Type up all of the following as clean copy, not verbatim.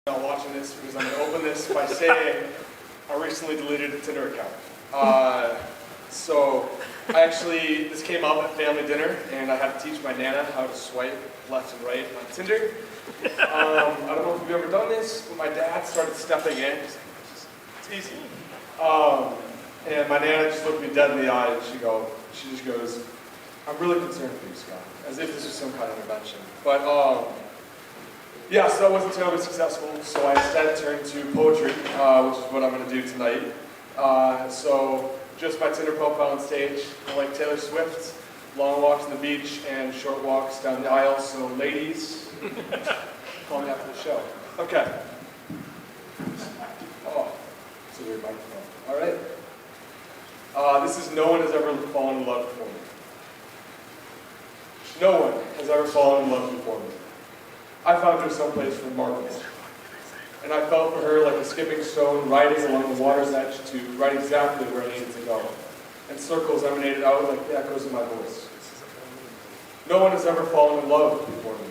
Not watching this because I'm going to open this by saying I recently deleted a Tinder account. This came up at family dinner, and I had to teach my Nana how to swipe left and right on Tinder. I don't know if you've ever done this, but my dad started stepping in. It's easy. And my Nana just looked me dead in the eye, and she just goes, "I'm really concerned for you, Scott," as if this was some kind of intervention. But yeah, so that wasn't terribly successful, so I instead turned to poetry, which is what I'm going to do tonight. So just my Tinder profile on stage, like Taylor Swift, long walks on the beach and short walks down the aisle. So ladies, call me after the show. Okay. Oh, it's a weird microphone. All right. This is "No one has ever fallen in love before me." No one has ever fallen in love before me. I found her someplace remarkable, and I felt for her like a skipping stone riding along the water's edge to right exactly where I needed to go, and circles emanated out like the echoes of my voice. No one has ever fallen in love before me.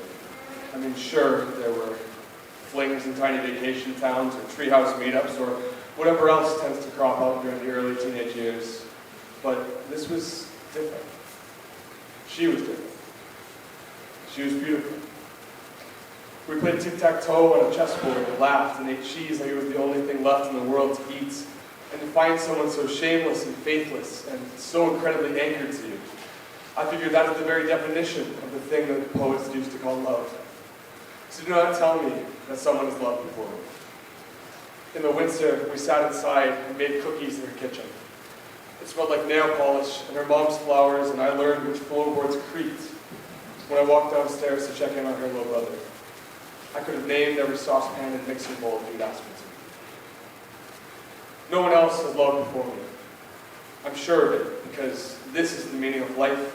I mean, sure, there were flings in tiny vacation towns or treehouse meetups or whatever else tends to crop out during the early teenage years, but this was different. She was different. She was beautiful. We played tic-tac-toe on a chessboard and laughed and ate cheese like it was the only thing left in the world to eat. And to find someone so shameless and faithless and so incredibly anchored to you, I figured that is the very definition of the thing that poets used to call love. So do not tell me that someone has loved before me. In the winter, we sat inside and made cookies in her kitchen. It smelled like nail polish and her mom's flowers, and I learned which floorboards creaked when I walked downstairs to check in on her little brother. I could have named every saucepan and mixing bowl if you'd asked me to. No one else has loved before me. I'm sure of it, because this is the meaning of life,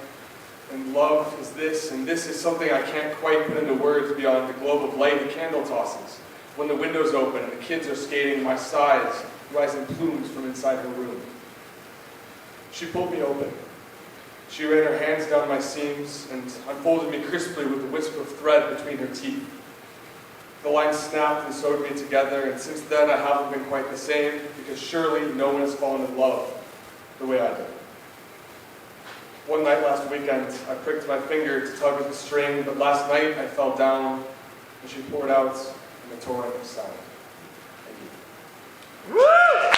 and love is this, and this is something I can't quite put into words beyond the globe of light and candle tosses, when the windows open and the kids are skating to my sides, rising plumes from inside her room. She pulled me open. She ran her hands down my seams and unfolded me crisply with a wisp of thread between her teeth. The line snapped and sewed me together, and since then I haven't been quite the same, because surely no one has fallen in love the way I did. One night last weekend, I pricked my finger to tug at the string, but last night I fell down, and she poured out in a torrent of sound. Thank you. Woo!